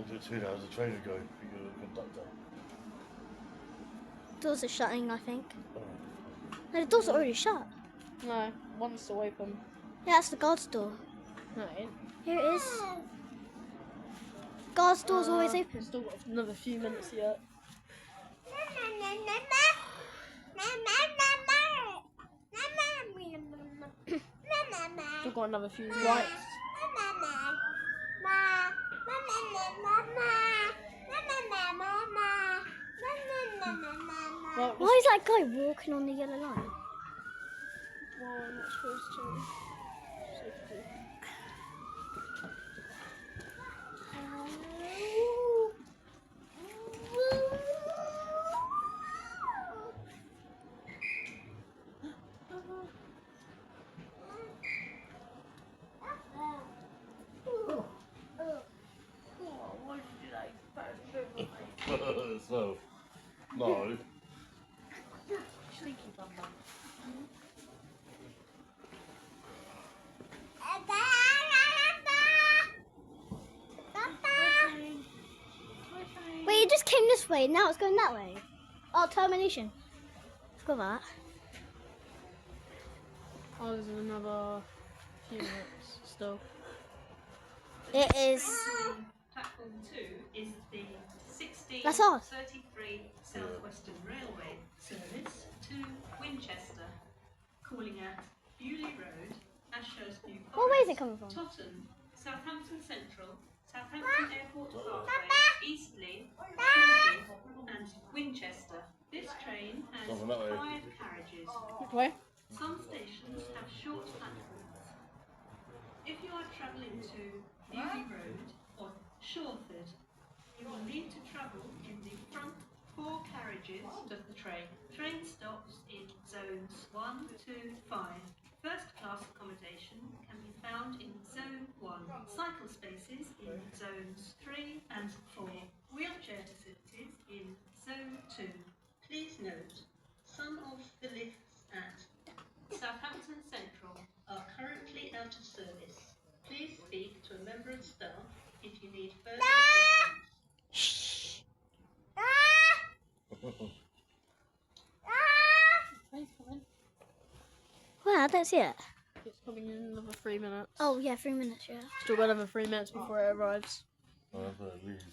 We'll do 2 hours. The train will go. You're the conductor. Doors are shutting, I think. Oh. No, the doors are already shut. No, one's still open. Yeah, that's the guard's door. No, it ain't. Here it is. Guard's door's always open. Still got another few minutes yet. Still got another few rights. Well, Why is that guy walking on the yellow line? well, I'm not supposed to. Safety. So, no. Sneaky bum bum. Wait, it just came this way, now it's going that way. Oh, termination. Forgot that. Oh, there's another few minutes still. It is. Platform 2 is the That's ours. 1633 Southwestern Railway service to Winchester, calling at Bewley Road, Ashurst New Forest, What way is it coming from? Totton, Southampton Central, Southampton Airport Pathway, Eastleigh, Cornwall and Winchester. This train has Something that way. 5 carriages. Which way? Some stations have short platforms. If you are travelling to Bewley Road or Shawford, you will need to travel in the front 4 carriages of the train. Train stops in zones 1 to 5. First class accommodation can be found in zone 1. Cycle spaces in zones 3 and 4. Wheelchair facilities in zone 2. Please note, some of the lifts at Southampton Central are currently out of service. Please speak to a member of staff if you need further assistance. Train's coming. Well, I don't see it. It's coming in another 3 minutes. Oh, yeah, 3 minutes, yeah. Still got another 3 minutes before it arrives. Oh, that's what it leaves.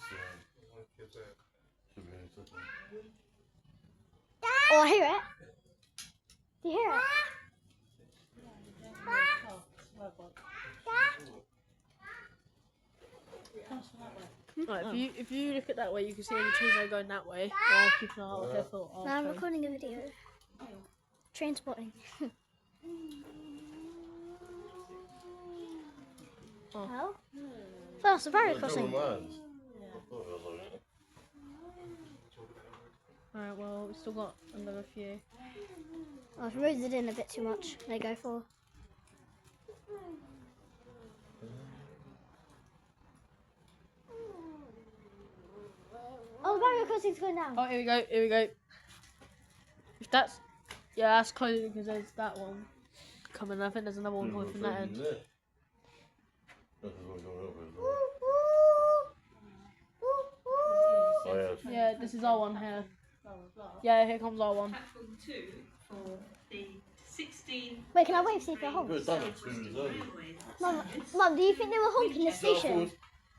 Should be in a second. Oh, I hear it. Do you hear it? Right, if you look at that way, you can see any trains that are going that way. I'll keep an eye out careful. No, I'm recording a video. Train spotting. Oh. Well, safari crossing. Alright, well, we've still got another few. I've roaded it in a bit too much. They go for. Oh, the barrier crossing's going down. Oh, here we go, here we go. If that's... Yeah, that's closing because there's that one coming. I think there's another one coming from that end. Oh, yeah. Yeah, this is our one here. Yeah, here comes our one. Platform 2 for the 16. Wait, can I wave see if they're honking? Good, done it 2 minutes early. Mum, do you think they were honking the station?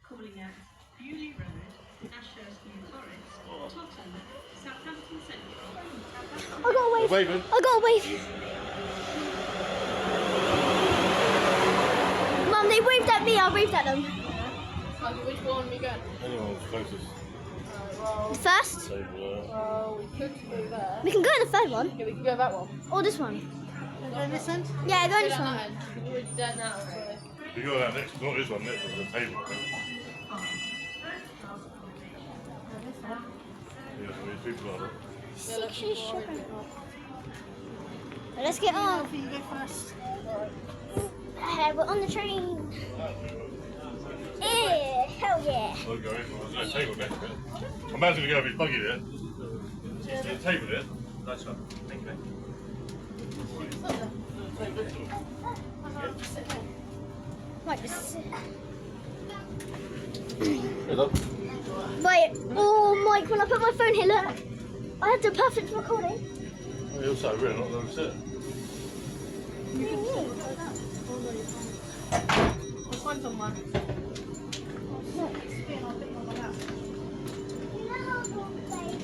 Calling at Bewley Road, Ashurst New Forest, Totton, Southampton Central, I got a wave. They're waving. I got a wave. Mum, they waved at me. I waved at them. Which one are we going? Anyone's closest. The first? So, We could go there. We can go to the third one. Yeah, we can go that one. Or this one. Go this end? Yeah, go Go this down one. that end. We're dead now, so... you go that next, not this one, next to the table. Yeah, so these people are. Six sugar. Let's get on. You go first. We're on the train. Yeah, hell yeah. I'll go in. There's no table next to it. I'm about to go over his buggy there. Is there a table there? Nice one. Thank you, Right, this is it. Hello. Wait, oh Mike, when I put my phone here, look, I had the perfect recording. You're so real, not going to sit. Let's find someone.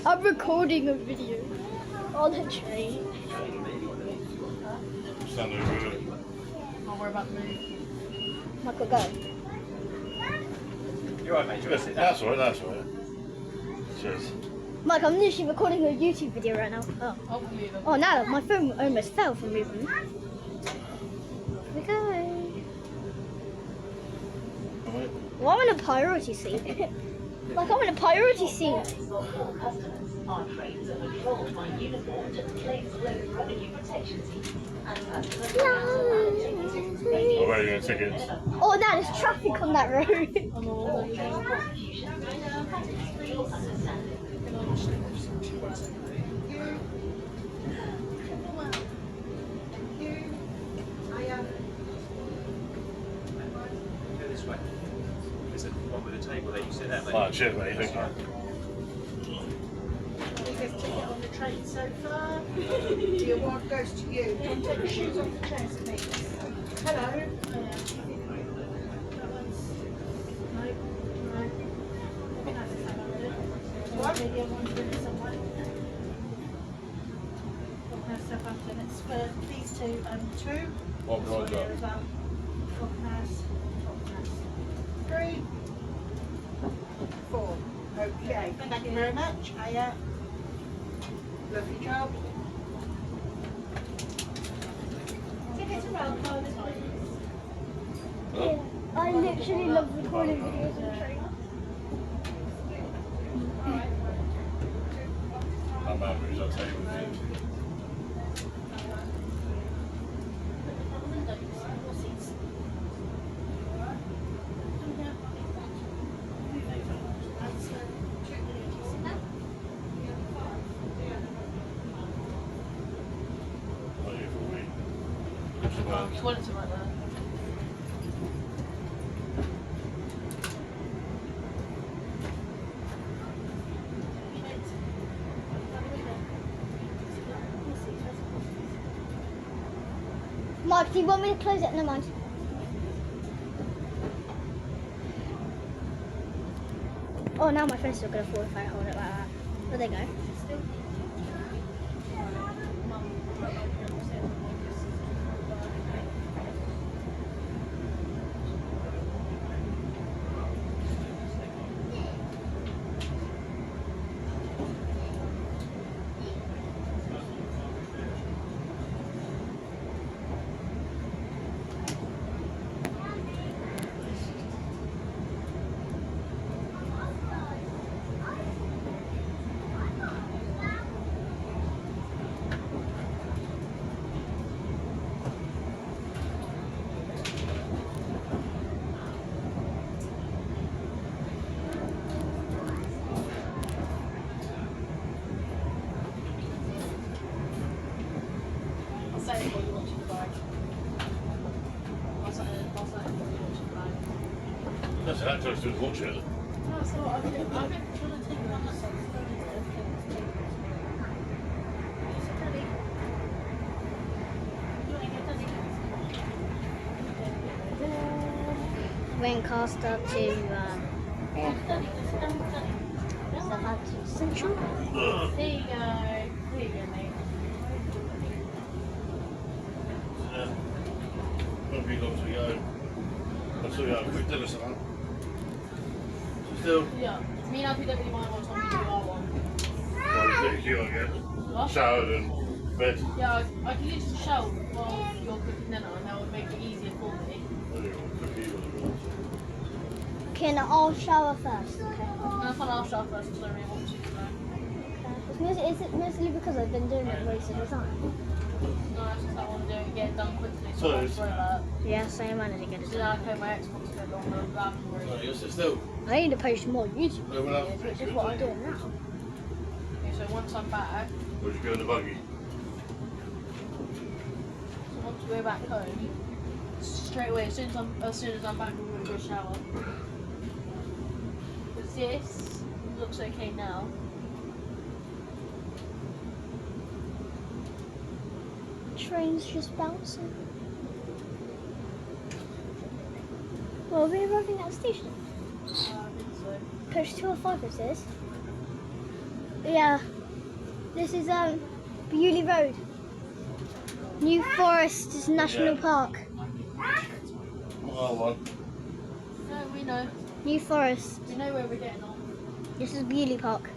I'm recording a video on the train. Stand over it. Don't worry about me. Michael, go. You're right, mate. You're right. That's all right, that's all right. Cheers. Mike, I'm literally recording a YouTube video right now. Oh, I'll believe it. oh now my phone almost fell from moving. Here we go. Alright. Well, I'm in a priority seat. Like, I'm in a priority seat. Our trains are patrolled by uniformed plainclothes revenue protection team and I'll write you tickets. Oh, now there's traffic on that road. I'm all Go this way. There's a one with a table there. You sit there, mate. Ah, cheers, mate. Thank you. Biggest ticket on the train so far. The award goes to you. Can you take your shoes off the chairs, please? Hello. What? Southampton. It's for these two, two. What price There up? as well. Three. Four. Okay. Thank you very much. Hiya. Lovely job. Hello? I literally love recording videos on the train. I'm out, who's that table? Not here for a week. Toilets are right there. Mike, do you want me to close it? Never mind. Oh, now my phone's still gonna fall if I hold it like that. Oh, there you go. I'll say it while you're watching the bag. I'll say it while you're watching the bag. That's that close to us watching it. No, so I've been trying to take it on myself. Lancaster to Southampton Central. There you go. There you go, mate. Won't be long to go. I'll still have a quick dinner something. Still, Yeah. Me and Alfie don't really mind what time we do our one. well, take you, I guess. What? Showered and bed. Yeah, I can literally shower while you're cooking dinner and that would make it easier for me. Can I'll shower first, okay? And I thought I'll shower first because I don't really want to. So. Is it mostly because I've been doing it most of the time? No, it's just I want to do it, get it done quickly. So So I it's- worry about it. Yeah, same man as you get it So then I pay my Xbox a bit longer without having to worry about it. Yes, it's still. I need to post more YouTube Yeah, well, videos, which is what I'm doing now. Okay, so once I'm back, Where'd you go in the buggy? so once we're back home, straight away, as soon as I'm back, we're going to go shower. Because this looks okay now. Train's just bouncing. Well, we're arriving at the station. I think so. Coach 205 it says. Yeah. This is Bewley Road. New Forest National Park. Oh, one. No, we know. New Forest. We know where we're getting on. This is Bewley Park.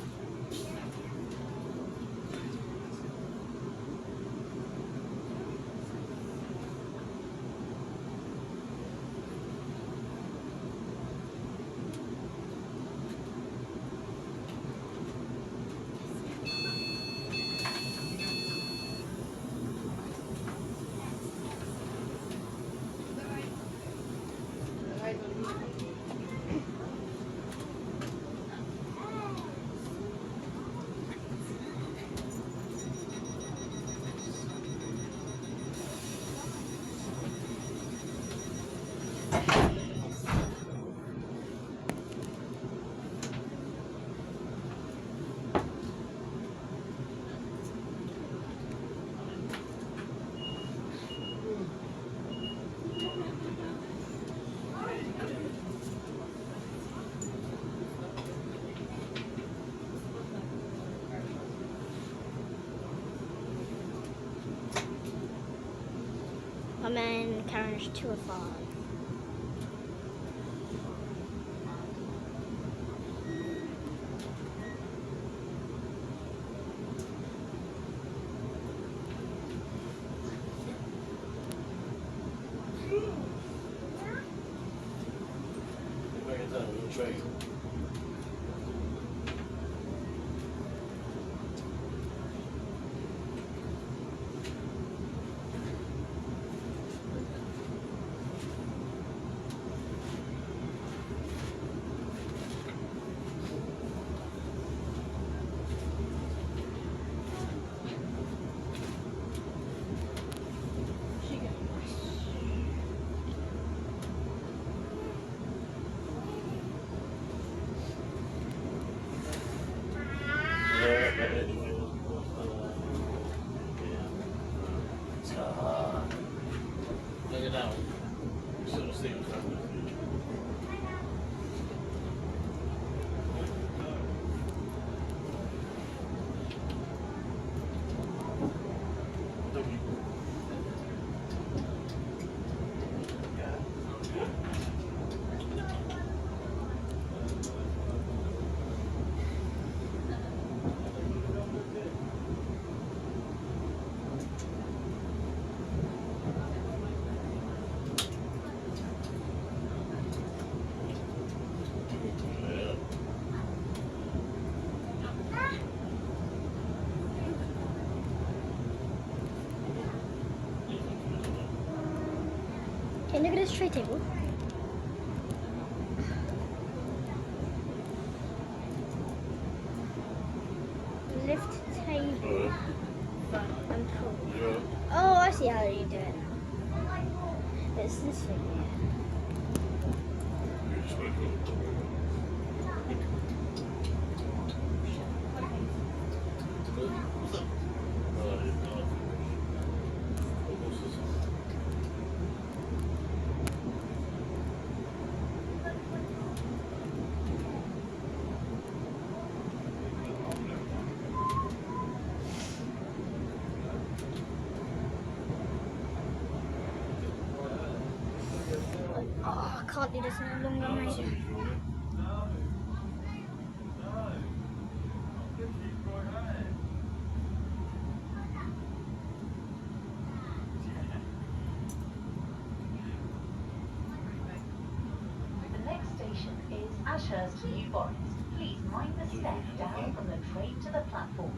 I'm in carriage 205. Bring it down on the train. Look at that one. You sort of see what's happening. Okay, look at this tray table. Lift table and pull. Yeah. Oh, I see how you do it. It's this thing here. You just went What's up? Oh, I can't do this any longer, mate. The next station is Ashurst New Forest. Please mind the step down from the train to the platform.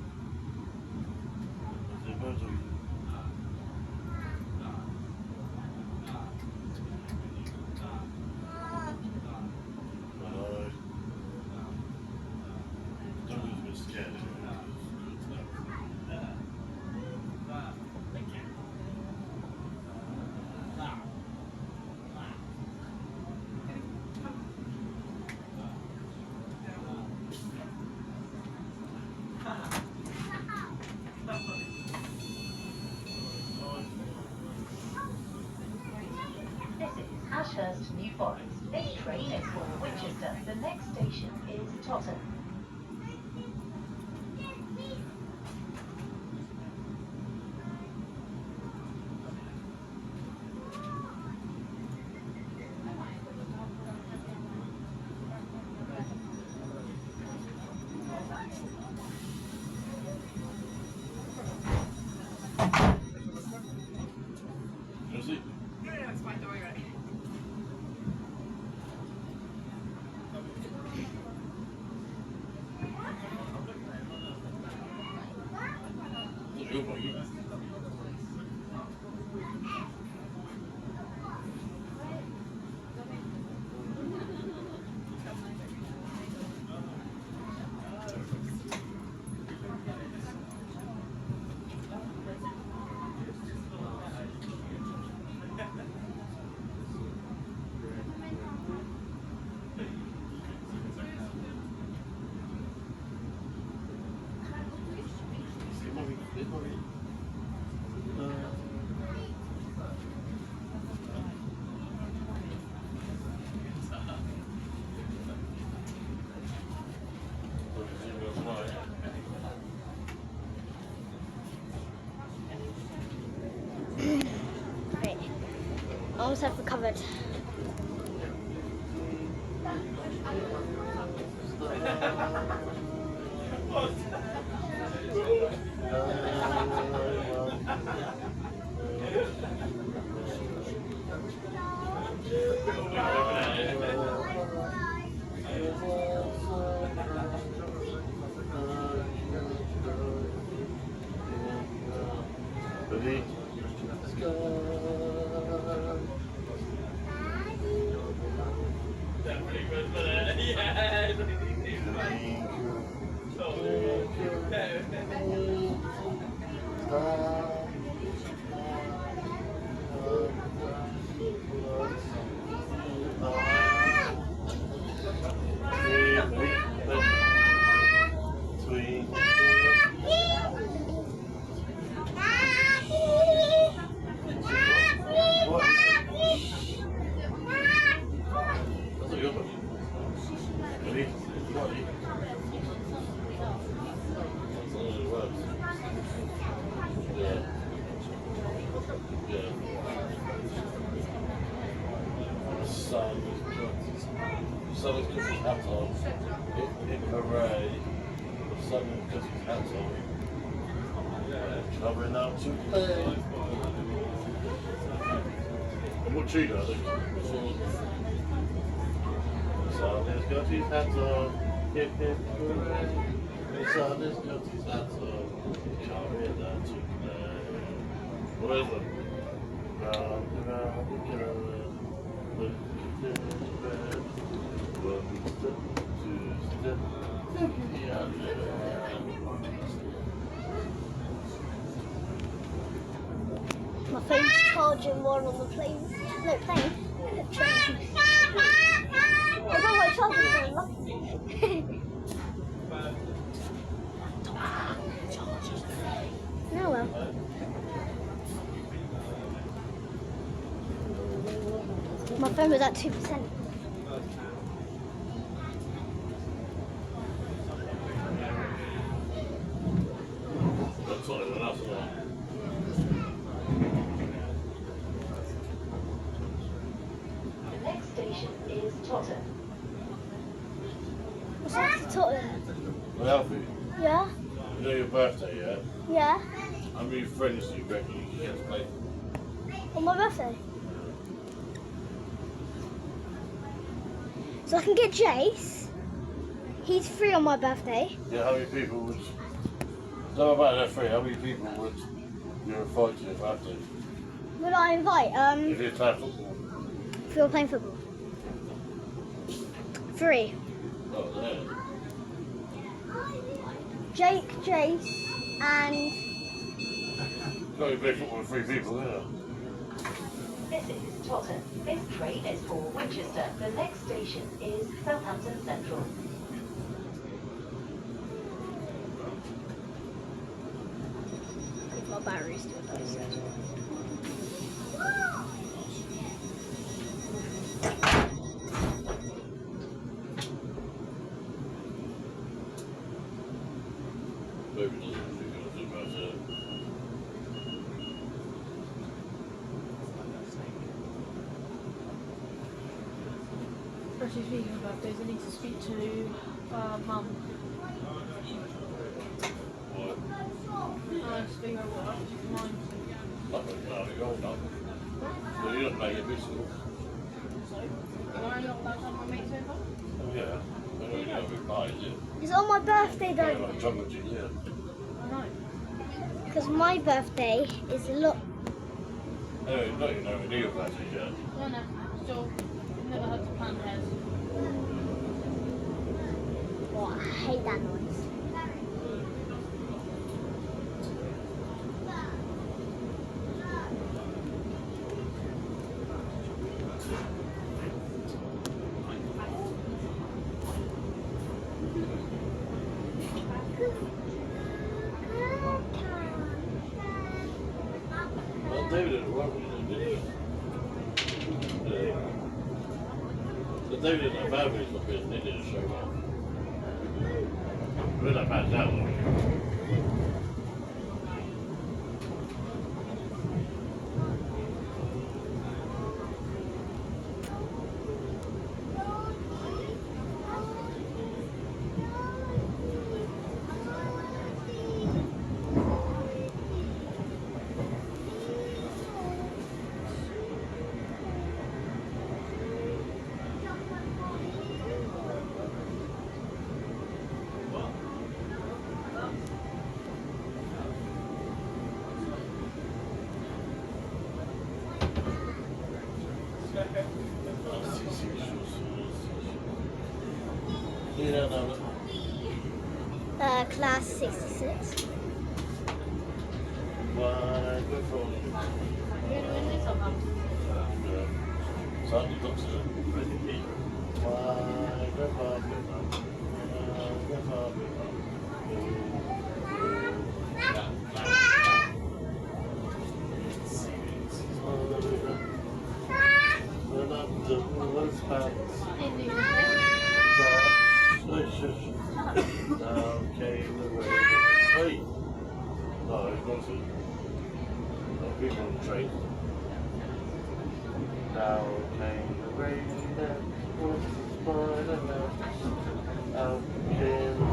Ashurst, New Forest. This train is for Winchester. The next station is Totton. You see? Yeah, that's fine, don't worry about it. Is it your buggy? Right. I almost have recovered. Ready? Let's go. Son has got his hat on in parade. The son has got his hat on. Coming out to play. And what tree are they? Son has got his hat on. Hip hip hooray. The son has got his hat on. Coming out to play. What is it? Round and round we go. Look at the red. One step, two step, look at the other. My phone's charging one on the plane. No, plane. Train. I got my charging phone. No, well. My phone was at 2%. The next station is Totton. What's that to Tottenham? Well, Alfie, Yeah? you know your birthday, yeah? Yeah? How many friends do you reckon you can get to play? On my birthday? So I can get Jace. He's free on my birthday. Yeah, how many people would... Don't know about that free, how many people would you invite to your birthday? Would I invite? If you're playing football? If you're playing football. 3. Oh, yeah. Jake, Jace, and... You can't even play football with 3 people, yeah. This is Totton. This train is for Winchester. The next station is Southampton Central. My battery's still nice. Actually, speaking of birthdays, I need to speak to Mum. What? Let's figure out what mine. Nothing, no, you're old enough. Well, you're not playing a musical. So, am I only not allowed to have my mates over? Oh, yeah. I know you know who parties it. It's on my birthday Yeah, though. like jungle gym, yeah. I know. Because my birthday is a lot. Anyway, not even know your parties yet. No, no. Still, never had to plan ahead. Oh, I hate that noise. Well, David didn't work with it, did he? So David didn't have bad news, but they didn't show up. We're not bad now, though. You don't know it. Class 66. Why, good for you. You're doing this or not? Something looks at it. Why, good for you. Good for Now came the rain. Hey! No, it's not so. No people on the train. Now came the rain and was Spider-Man. Out came the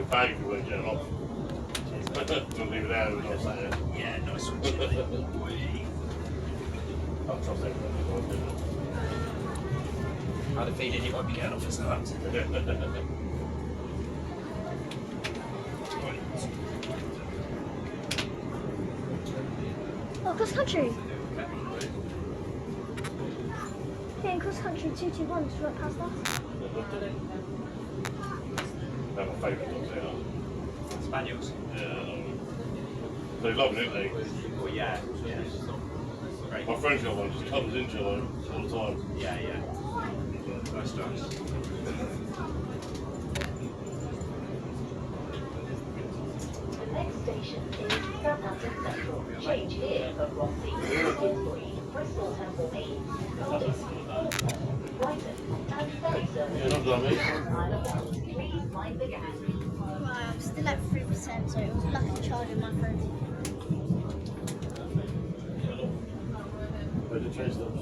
bag if you won't get it off. Don't leave it out if it's not sat there. Yeah, nice one. I'll trust everyone. I had a feeling you might be getting off for Southampton. Oh, cross country. Yeah, cross country 221 is right past us. They're my favourite dogs, they are. Spaniels. Yeah, they love it, don't they? Oh, yeah. Yeah. Great. My friend's got one, just comes into them all the time. Yeah, yeah. Nice dogs. The next station is Southampton Central. Change here for Rothley, Salisbury, Bristol Temple Meads, Cardiff, Brighton, and ferry service. Yeah, not done, mate. Isle of Wight. Please mind the gap. Right, I'm still at 3%, so it was lucky charging my phone. Where the train stops.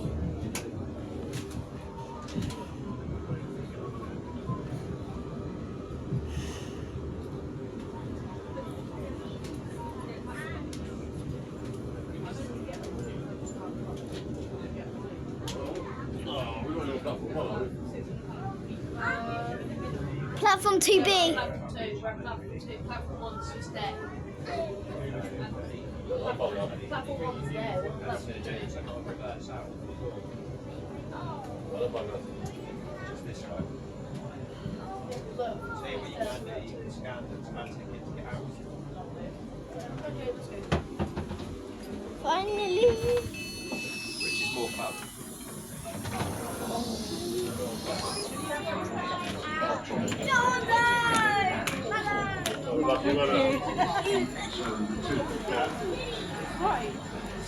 Platform 2B. Platform 2, platform 2, platform 1's just there. Platform 1's there. Platform 2. Just this way. Look. See what you can do. You can scan the ticket to get out. Okay, let's go. Finally. Which is more fun? Hello. You gotta. Right.